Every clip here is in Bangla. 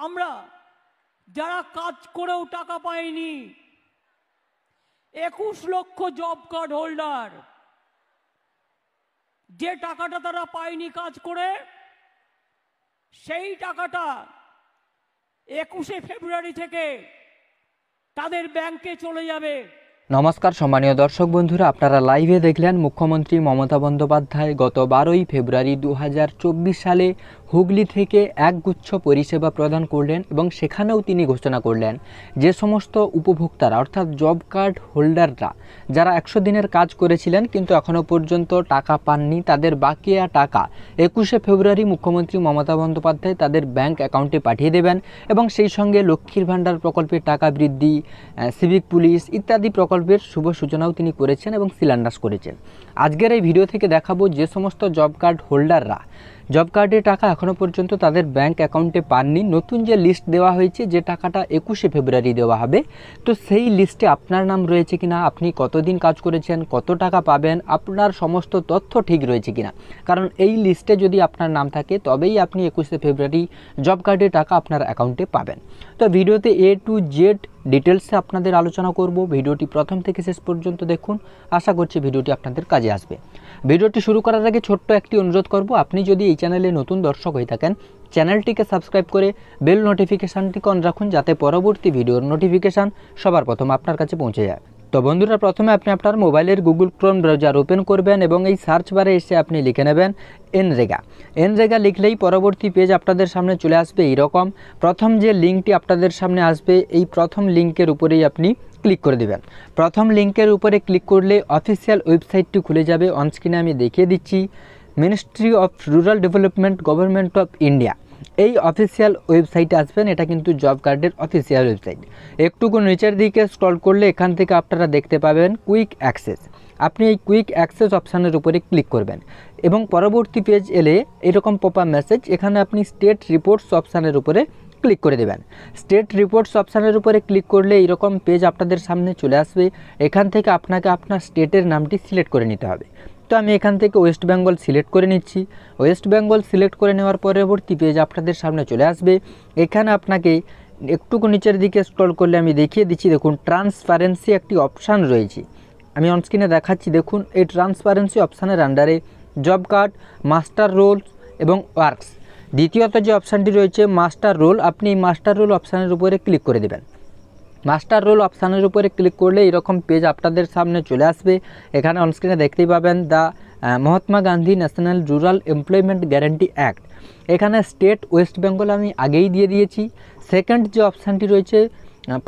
আমরা যারা কাজ করেও টাকা পাইনি 21 লক্ষ জব কার্ড হোল্ডার, যে টাকাটা তারা পায়নি কাজ করে, সেই টাকাটা 21শে ফেব্রুয়ারি থেকে তাদের ব্যাংকে চলে যাবে। নমস্কার সম্মানীয় দর্শক বন্ধুরা, আপনারা লাইভে দেখলেন মুখ্যমন্ত্রী মমতা বন্দ্যোপাধ্যায় গত 12ই ফেব্রুয়ারি 2024 সালে হুগলি থেকে একগুচ্ছ পরিষেবা প্রদান করলেন এবং সেখানেও তিনি ঘোষণা করলেন যে সমস্ত উপভোক্তারা অর্থাৎ জব কার্ড হোল্ডাররা যারা 100 দিনের কাজ করেছিলেন কিন্তু এখনও পর্যন্ত টাকা পাননি, তাদের বাকিয়া টাকা 21শে ফেব্রুয়ারি মুখ্যমন্ত্রী মমতা বন্দ্যোপাধ্যায় তাদের ব্যাংক অ্যাকাউন্টে পাঠিয়ে দেবেন এবং সেই সঙ্গে লক্ষ্মীর ভাণ্ডার প্রকল্পের টাকা বৃদ্ধি, সিভিক পুলিশ ইত্যাদি প্রকল্পের শুভ সূচনাও তিনি করেছেন এবং শিলান্যাস করেছেন। আজকের এই ভিডিও থেকে দেখাবো যে সমস্ত জব কার্ড হোল্ডাররা জব কার্ডের টাকা এখনও পর্যন্ত তাদের ব্যাংক অ্যাকাউন্টে পাননি, নতুন যে লিস্ট দেওয়া হয়েছে যে টাকাটা 21শে ফেব্রুয়ারি দেওয়া হবে, তো সেই লিস্টে আপনার নাম রয়েছে কিনা, আপনি কতদিন কাজ করেছেন, কত টাকা পাবেন, আপনার সমস্ত তথ্য ঠিক রয়েছে কিনা। কারণ এই লিস্টে যদি আপনার নাম থাকে তবেই আপনি 21শে ফেব্রুয়ারি জব কার্ডের টাকা আপনার অ্যাকাউন্টে পাবেন। তো ভিডিওতে A to Z ডিটেলসে আপনাদের আলোচনা করব। ভিডিওটি প্রথম থেকে শেষ পর্যন্ত দেখুন, আশা করছি ভিডিওটি আপনাদের কাজে আসবে। ভিডিওটি শুরু করার আগে ছোট্ট একটি অনুরোধ করব, আপনি যদি এই চ্যানেলে নতুন দর্শক হয়ে থাকেন চ্যানেলটিকে সাবস্ক্রাইব করে বেল নোটিফিকেশানটিকে অন রাখুন যাতে পরবর্তী ভিডিওর নোটিফিকেশান সবার প্রথম আপনার কাছে পৌঁছে যায়। তো বন্ধুরা, প্রথমে আপনি আপনার মোবাইলের গুগল ক্রোম ব্রাউজার ওপেন করবেন এবং এই সার্চ বারে এসে আপনি লিখে নেবেন এনরেগা লিখলেই পরবর্তী পেজ আপনাদের সামনে চলে আসবে এইরকম। প্রথম যে লিঙ্কটি আপনাদের সামনে আসবে এই প্রথম লিঙ্কের উপরেই আপনি ক্লিক করে দেবেন। প্রথম লিঙ্কের উপরে ক্লিক করলে অফিসিয়াল ওয়েবসাইটটি খুলে যাবে। অনস্ক্রিনে আমি দেখিয়ে দিচ্ছি, ministry of rural development government of India, এই অফিসিয়াল ওয়েবসাইটে আসবেন। এটা কিন্তু জব কার্ডের অফিসিয়াল ওয়েবসাইট। একটুকু নিচের দিকে স্ক্রল করলে এখান থেকে আপনারা দেখতে পাবেন কুইক অ্যাক্সেস। আপনি এই কুইক অ্যাক্সেস অপশানের উপরে ক্লিক করবেন এবং পরবর্তী পেজ এলে এরকম পপআপ মেসেজ, এখানে আপনি স্টেট রিপোর্টস অপশানের উপরে ক্লিক করে দেবেন। স্টেট রিপোর্টস অপশানের উপরে ক্লিক করলে এরকম পেজ আপনাদের সামনে চলে আসবে। এখান থেকে আপনাকে আপনার স্টেটের নামটি সিলেক্ট করে নিতে হবে। তো আমি এখান থেকে ওয়েস্ট বেঙ্গল সিলেক্ট করে নিচ্ছি। ওয়েস্ট বেঙ্গল সিলেক্ট করে নেওয়ার পরবর্তী পেজ আপনাদের সামনে চলে আসবে। এখানে আপনাকে একটুকু নিচের দিকে স্ক্রল করলে আমি দেখিয়ে দিচ্ছি, দেখুন ট্রান্সপারেন্সি একটি অপশান রয়েছে। আমি অনস্ক্রিনে দেখাচ্ছি, দেখুন এই ট্রান্সপারেন্সি অপশানের আন্ডারে জব কার্ড, মাস্টার রোলস এবং ওয়ার্কস, দ্বিতীয়ত যে অপশানটি রয়েছে মাস্টার রোল, আপনি এই মাস্টার রোল অপশানের উপরে ক্লিক করে দেবেন। মাস্টার রোল অপশানের উপরে ক্লিক করলে এরকম পেজ আপনাদের সামনে চলে আসবে। এখানে অনস্ক্রিনে দেখতেই পাবেন the Mahatma Gandhi national rural employment guarantee act. এখানে স্টেট ওয়েস্ট বেঙ্গল আমি আগেই দিয়ে দিয়েছি। সেকেন্ড যে অপশানটি রয়েছে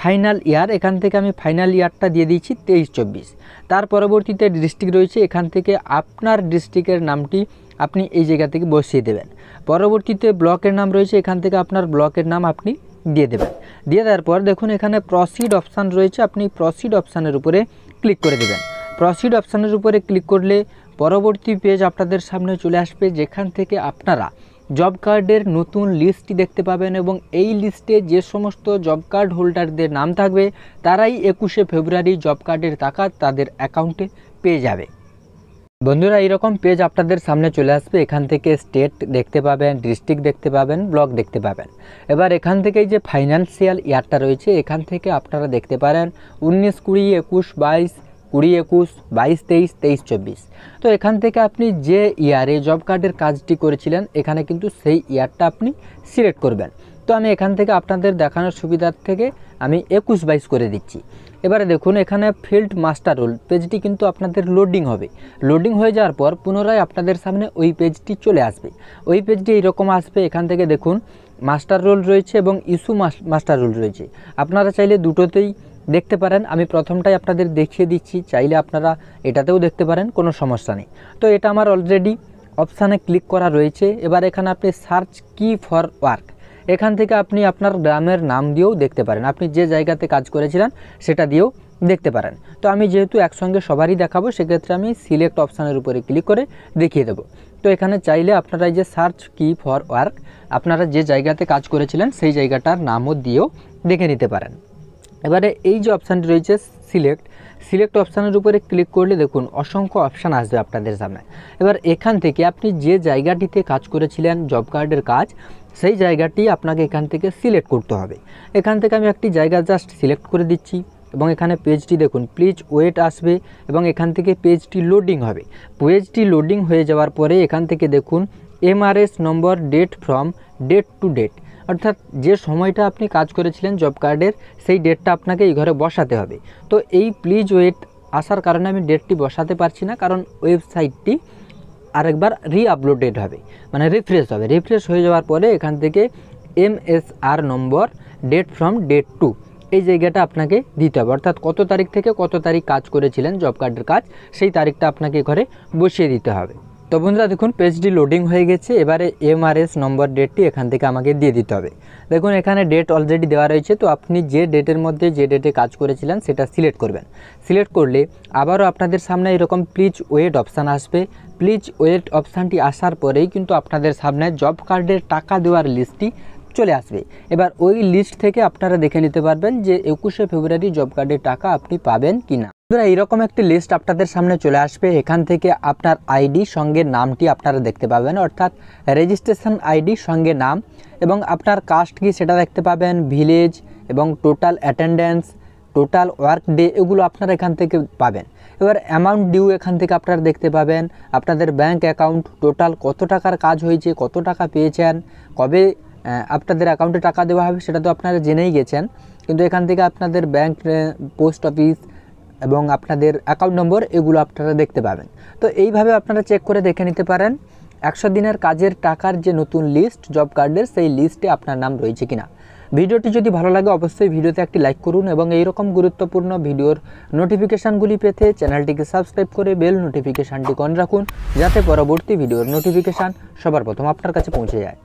ফাইনাল ইয়ার, এখান থেকে আমি ফাইনাল ইয়ারটা দিয়ে দিয়েছি 23-24। তার পরবর্তীতে ডিস্ট্রিক্ট রয়েছে, এখান থেকে আপনার ডিস্ট্রিক্টের নামটি আপনি এই জায়গা থেকে বসিয়ে দেবেন। পরবর্তীতে ব্লকের নাম রয়েছে, এখান থেকে আপনার ব্লকের নাম আপনি দিয়ে দেবেন। দিয়ে দেওয়ার পর দেখুন এখানে প্রসিড অপশান রয়েছে, আপনি প্রসিড অপশানের উপরে ক্লিক করে দেবেন। প্রসিড অপশানের উপরে ক্লিক করলে পরবর্তী পেজ আপনাদের সামনে চলে আসবে, যেখান থেকে আপনারা জব কার্ডের নতুন লিস্টটি দেখতে পাবেন এবং এই লিস্টে যে সমস্ত জব কার্ড হোল্ডারদের নাম থাকবে তারাই 21শে ফেব্রুয়ারি জব কার্ডের টাকা তাদের অ্যাকাউন্টে পেয়ে যাবে। বন্ধুরা, এইরকম পেজ আপনাদের সামনে চলে আসবে। এখান থেকে স্টেট দেখতে পাবেন, ডিস্ট্রিক্ট দেখতে পাবেন, ব্লক দেখতে পাবেন। এবার এখান থেকে যে ফাইন্যান্সিয়াল ইয়ারটা রয়েছে এখান থেকে আপনারা দেখতে পারেন 19, 20, 21, 22, 20, 21, 22, 23, 23, 24। তো এখান থেকে আপনি যে ইয়ারে জব কার্ডের কাজটি করেছিলেন এখানে কিন্তু সেই ইয়ারটা আপনি সিলেক্ট করবেন। তো আমি এখান থেকে আপনাদের দেখানোর সুবিধার থেকে আমি 21, 22 করে দিচ্ছি। এবারে দেখুন এখানে ফিল্ড মাস্টার রোল পেজটি কিন্তু আপনাদের লোডিং হবে। লোডিং হয়ে যাওয়ার পর পুনরায় আপনাদের সামনে ওই পেজটি চলে আসবে। ওই পেজটি এইরকম আসবে। এখান থেকে দেখুন মাস্টার রোল রয়েছে এবং ইস্যু মাস্টার রোল রয়েছে। আপনারা চাইলে দুটোতেই দেখতে পারেন। আমি প্রথমটাই আপনাদের দেখিয়ে দিচ্ছি, চাইলে আপনারা এটাতেও দেখতে পারেন, কোনো সমস্যা নেই। তো এটা আমার অলরেডি অপশানে ক্লিক করা রয়েছে। এবার এখানে আপনি সার্চ কি ফর ওয়ার্ক, এখান থেকে আপনি আপনার গ্রামের নাম দিয়েও দেখতে পারেন, আপনি যে জায়গাতে কাজ করেছিলেন সেটা দিয়েও দেখতে পারেন। তো আমি যেহেতু একসঙ্গে সবারই দেখাবো সেক্ষেত্রে আমি সিলেক্ট অপশানের উপরে ক্লিক করে দেখিয়ে দেবো। তো এখানে চাইলে আপনারা এই যে সার্চ কি ফর ওয়ার্ক, আপনারা যে জায়গাতে কাজ করেছিলেন সেই জায়গাটার নামও দিয়েও দেখে নিতে পারেন। এবারে এই যে অপশানটি রয়েছে সিলেক্ট অপশানের উপরে ক্লিক করলে দেখুন অসংখ্য অপশান আসবে আপনাদের সামনে। এবার এখান থেকে আপনি যে জায়গাটিতে কাজ করেছিলেন জব কার্ডের কাজ সেই জায়গাটি আপনাকে এখান থেকে সিলেক্ট করতে হবে। এখান থেকে আমি একটি জায়গা জাস্ট সিলেক্ট করে দিচ্ছি এবং এখানে পেজটি দেখুন প্লিজ ওয়েট আসবে এবং এখান থেকে পেজটি লোডিং হবে। পেজটি লোডিং হয়ে যাওয়ার পরে এখান থেকে দেখুন MRS number date from date to date, অর্থাৎ যে সময়টা আপনি কাজ করেছিলেন জব কার্ডের সেই ডেটটা আপনাকে এই ঘরে বসাতে হবে। তো এই প্লিজ ওয়েট আসার কারণে আমি ডেটটি বসাতে পারছি না, কারণ ওয়েবসাইটটি আরেকবার রিআপলোডেড হবে, মানে রিফ্রেশ হবে। রিফ্রেশ হয়ে যাওয়ার পরে এখান থেকে MSR number date from date to এই জায়গাটা আপনাকে দিতে হবে, অর্থাৎ কত তারিখ থেকে কত তারিখ কাজ করেছিলেন জব কার্ডের কাজ সেই তারিখটা আপনাকে ঘরে বসিয়ে দিতে হবে। তো বন্ধুরা দেখুন পেজটি লোডিং হয়ে গেছে। এবারে এমআরএস নম্বর ডেটটি এখান থেকে আমাকে দিয়ে দিতে হবে। দেখুন এখানে ডেট অলরেডি দেওয়া রয়েছে, তো আপনি যে ডেটের মধ্যে যে ডেটে কাজ করেছিলেন সেটা সিলেক্ট করবেন। সিলেক্ট করলে আবারও আপনাদের সামনে এরকম প্লিজ ওয়েট অপশান আসবে। প্লিজ ওয়েট অপশানটি আসার পরেই কিন্তু আপনাদের সামনে জব কার্ডের টাকা দেওয়ার লিস্টটি চলে আসবে। এবার ওই লিস্ট থেকে আপনারা দেখে নিতে পারবেন যে 21শে ফেব্রুয়ারি জব কার্ডের টাকা আপনি পাবেন কিনা। এইরকম একটি লিস্ট আপনাদের সামনে চলে আসবে। এখান থেকে আপনার আইডি সঙ্গে নামটি আপনারা দেখতে পাবেন, অর্থাৎ রেজিস্ট্রেশন আইডি সঙ্গে নাম এবং আপনার কাস্ট কি সেটা দেখতে পাবেন, ভিলেজ এবং total attendance, total work day এগুলো আপনারা এখান থেকে পাবেন। এবার অ্যামাউন্ট ডিউ এখান থেকে আপনারা দেখতে পাবেন, আপনাদের ব্যাঙ্ক অ্যাকাউন্ট টোটাল কত টাকার কাজ হয়েছে, কত টাকা পেয়েছেন, কবে আপনাদের অ্যাকাউন্টে টাকা দেওয়া হবে সেটা তো আপনারা জেনেই গেছেন, কিন্তু এখান থেকে আপনাদের ব্যাঙ্ক, পোস্ট অফিস এবং আপনাদের অ্যাকাউন্ট নম্বর এগুলো আপনারা দেখতে পাবেন। তো এইভাবে আপনারা চেক করে দেখে নিতে পারেন 100 দিনের কাজের টাকার যে নতুন লিস্ট জব কার্ডের সেই লিস্টে আপনার নাম রয়েছে কিনা। ভিডিওটি যদি ভালো লাগে অবশ্যই ভিডিওতে একটি লাইক করুন এবং এইরকম গুরুত্বপূর্ণ ভিডিওর নোটিফিকেশানগুলি পেতে চ্যানেলটিকে সাবস্ক্রাইব করে বেল নোটিফিকেশানটি অন রাখুন, যাতে পরবর্তী ভিডিওর নোটিফিকেশান সবার প্রথম আপনার কাছে পৌঁছে যায়।